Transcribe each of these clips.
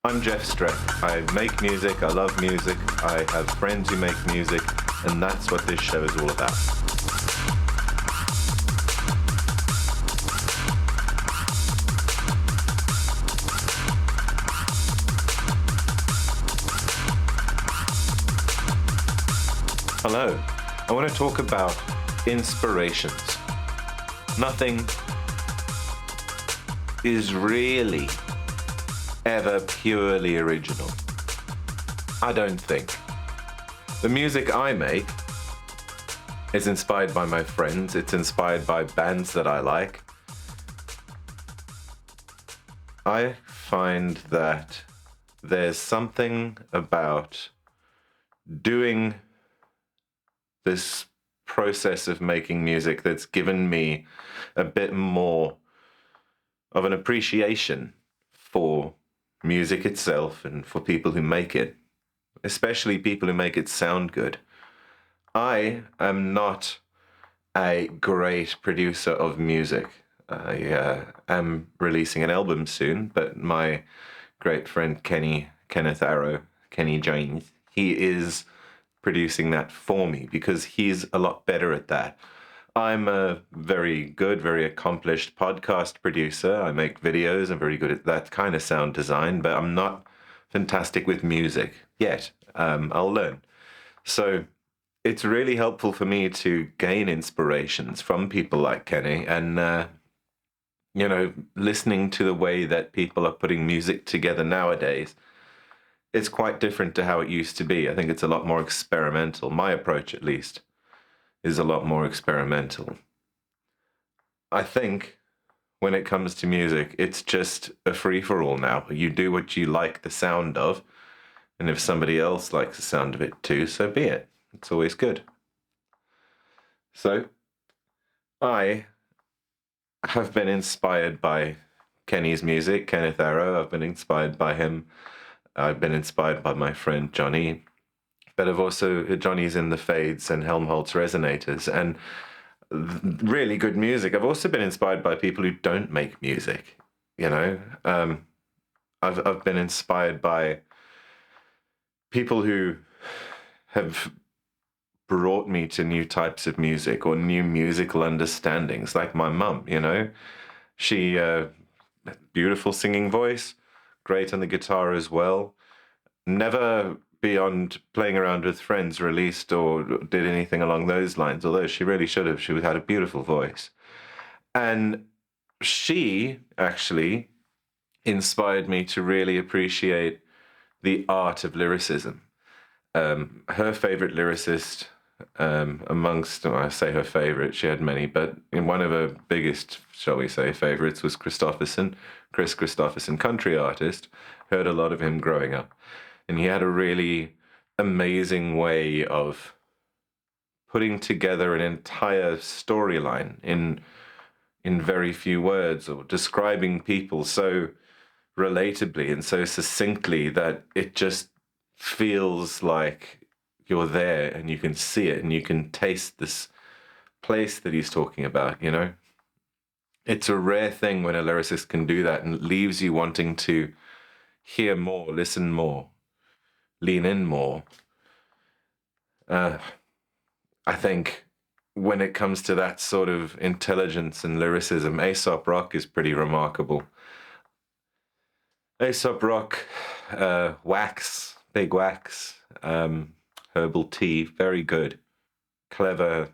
I'm Jeff Streck. I make music, I love music, I have friends who make music, and that's what this show is all about. Hello. I want to talk about inspirations. Nothing is really ever purely original. I don't think. The music I make is inspired by my friends, it's inspired by bands that I like. I find that there's something about doing this process of making music that's given me a bit more of an appreciation for music itself and for people who make it, especially people who make it sound good. I am not a great producer of music. I am releasing an album soon, but my great friend Kenneth Arrow, Kenny James, he is producing that for me because he's a lot better at that. I'm a very good, very accomplished podcast producer. I make videos. I'm very good at that kind of sound design, but I'm not fantastic with music yet. I'll learn. So it's really helpful for me to gain inspirations from people like Kenny and, listening to the way that people are putting music together nowadays. It's quite different to how it used to be. I think it's a lot more experimental. My approach, at least, is a lot more experimental. I think when it comes to music, it's just a free-for-all now. You do what you like the sound of, and if somebody else likes the sound of it too, so be it. It's always good. So, I have been inspired by Kenny's music, Kenneth Arrow. I've been inspired by him. I've been inspired by my friend Johnny. But I've also, Johnny's in the Fades and Helmholtz resonators and really good music. I've also been inspired by people who don't make music, I've been inspired by people who have brought me to new types of music or new musical understandings, like my mum, She, beautiful singing voice, great on the guitar as well. Never beyond playing around with friends released or did anything along those lines, although she really should have. She had a beautiful voice. And she actually inspired me to really appreciate the art of lyricism. Her favorite lyricist, amongst, well, I say her favorite, she had many, but in one of her biggest, shall we say, favorites was Chris Christopherson, country artist. Heard a lot of him growing up. And he had a really amazing way of putting together an entire storyline in very few words, or describing people so relatably and so succinctly that it just feels like you're there and you can see it and you can taste this place that he's talking about, It's a rare thing when a lyricist can do that, and it leaves you wanting to hear more, listen more, lean in more. I think when it comes to that sort of intelligence and lyricism, Aesop Rock is pretty remarkable. Aesop Rock, Wax, Big Wax, Herbal Tea, very good. Clever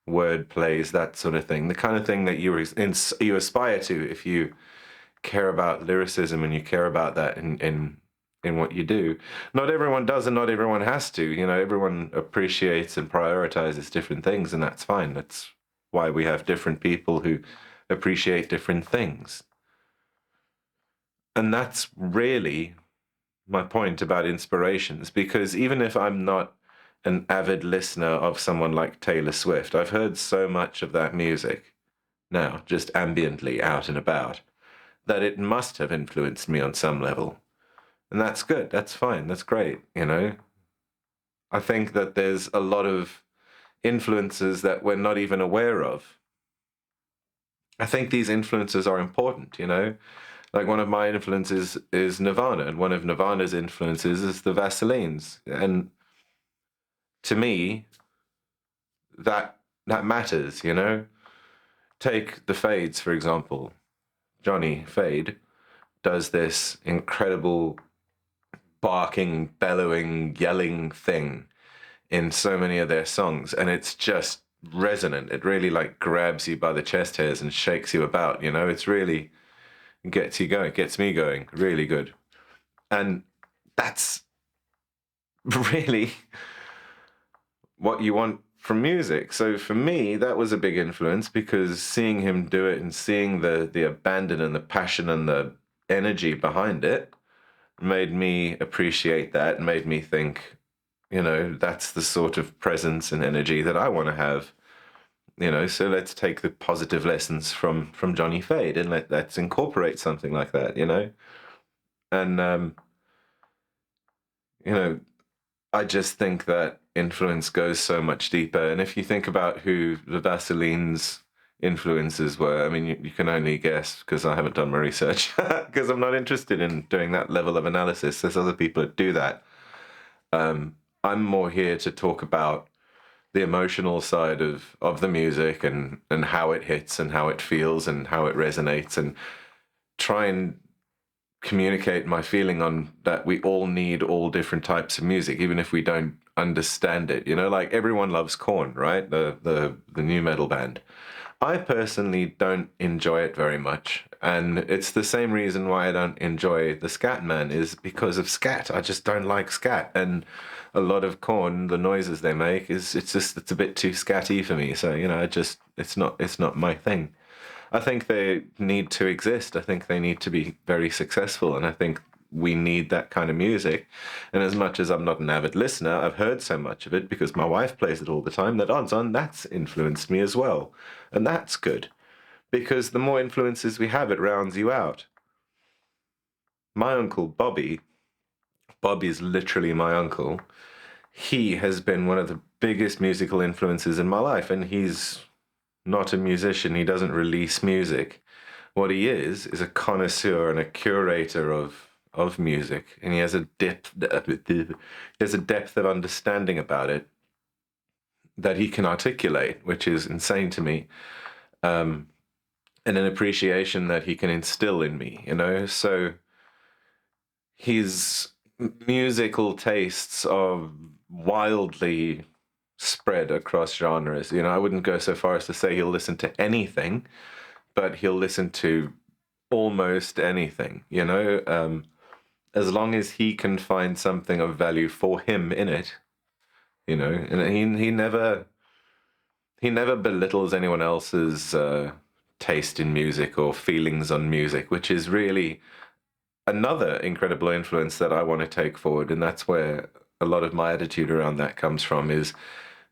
word plays, that sort of thing. The kind of thing that you aspire to if you care about lyricism and you care about that in what you do. Not everyone does and not everyone has to. Everyone appreciates and prioritizes different things, and that's fine. That's why we have different people who appreciate different things. And that's really my point about inspirations, because even if I'm not an avid listener of someone like Taylor Swift, I've heard so much of that music now, just ambiently out and about, that it must have influenced me on some level. And that's good. That's fine. That's great. I think that there's a lot of influences that we're not even aware of. I think these influences are important, Like one of my influences is Nirvana, and one of Nirvana's influences is the Vaselines. And to me, that matters, you know? Take the Fades, for example. Johnny Fade does this incredible barking, bellowing, yelling thing in so many of their songs, and it's just resonant. It really like grabs you by the chest hairs and shakes you about, you know? It's really gets you going, gets me going, really good. And that's really what you want from music. So for me, that was a big influence because seeing him do it and seeing the abandon and the passion and the energy behind it made me appreciate that and made me think, you know, that's the sort of presence and energy that I want to have. You know, so let's take the positive lessons from Johnny Fade and let's incorporate something like that, you know? And you know, I just think that influence goes so much deeper. And if you think about who the Vaseline's influences were, I mean, you can only guess because I haven't done my research because I'm not interested in doing that level of analysis. There's other people that do that. I'm more here to talk about the emotional side of the music and how it hits and how it feels and how it resonates and try and communicate my feeling on that we all need all different types of music, even if we don't understand it. You know, like everyone loves Korn, right? The new metal band. I personally don't enjoy it very much. And it's the same reason why I don't enjoy the Scat Man is because of scat. I just don't like scat. And a lot of Korn, the noises they make it's a bit too scatty for me. So, you know, it's not my thing. I think they need to exist. I think they need to be very successful. And I think we need that kind of music. And as much as I'm not an avid listener, I've heard so much of it because my wife plays it all the time that odds on that's influenced me as well. And that's good because the more influences we have, it rounds you out. My uncle Bobby is literally my uncle. He has been one of the biggest musical influences in my life, and he's not a musician. He doesn't release music. What he is a connoisseur and a curator of music, and he has a depth of understanding about it that he can articulate, which is insane to me, and an appreciation that he can instill in me. You know, so his musical tastes are wildly spread across genres. You know, I wouldn't go so far as to say he'll listen to anything, but he'll listen to almost anything, you know, as long as he can find something of value for him in it, you know, and he never belittles anyone else's taste in music or feelings on music, which is really another incredible influence that I want to take forward. And that's where a lot of my attitude around that comes from is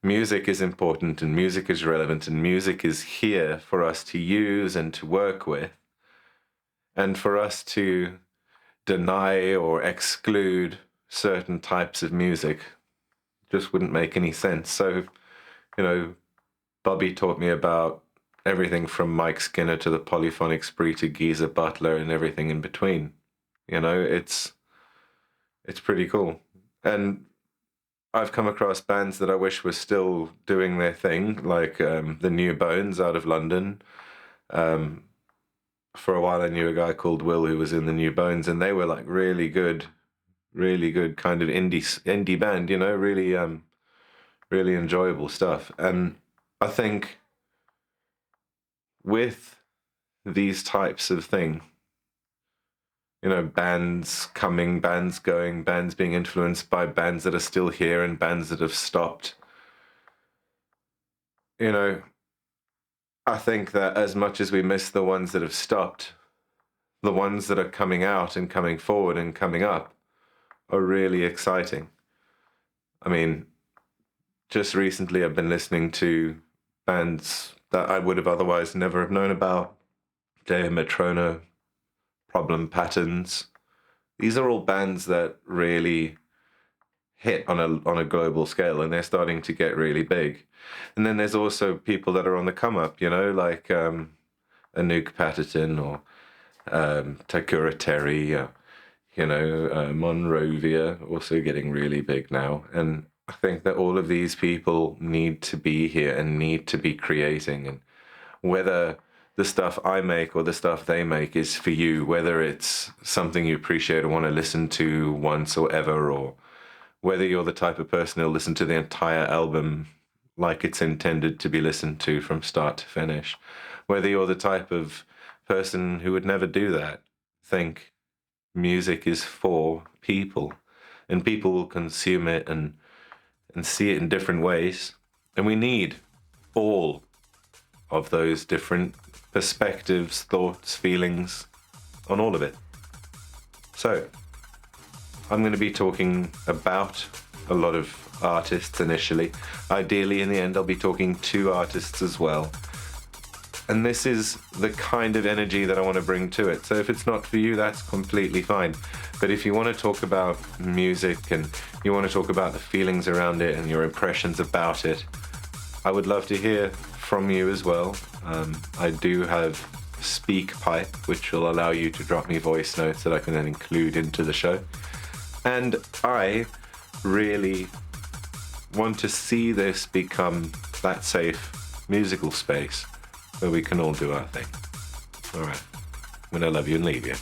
music is important and music is relevant and music is here for us to use and to work with. And for us to deny or exclude certain types of music just wouldn't make any sense. So, you know, Bobby taught me about everything from Mike Skinner to the Polyphonic Spree to Geezer Butler and everything in between. You know, it's pretty cool. And I've come across bands that I wish were still doing their thing, like the New Bones out of London. For a while, I knew a guy called Will who was in the New Bones, and they were like really good kind of indie band. You know, really enjoyable stuff. And I think with these types of thing, you know, bands coming, bands going, bands being influenced by bands that are still here and bands that have stopped. You know, I think that as much as we miss the ones that have stopped, the ones that are coming out and coming forward and coming up are really exciting. I mean, just recently I've been listening to bands that I would have otherwise never have known about. Deo Metrono, Problem Patterns. These are all bands that really hit on a global scale, and they're starting to get really big. And then there's also people that are on the come up, you know, like Anouk Patterson or Takura Terry, Monrovia, also getting really big now. And I think that all of these people need to be here and need to be creating. And whether the stuff I make or the stuff they make is for you, whether it's something you appreciate or want to listen to once or ever, or whether you're the type of person who'll listen to the entire album like it's intended to be listened to from start to finish, whether you're the type of person who would never do that, think music is for people, and people will consume it and see it in different ways. And we need all of those different perspectives, thoughts, feelings on all of it. So I'm going to be talking about a lot of artists initially. Ideally, in the end, I'll be talking to artists as well. And this is the kind of energy that I want to bring to it. So if it's not for you, that's completely fine. But if you want to talk about music and you want to talk about the feelings around it and your impressions about it, I would love to hear from you as well. I do have SpeakPipe, which will allow you to drop me voice notes that I can then include into the show. And I really want to see this become that safe musical space where we can all do our thing. All right. I'm going to love you and leave you.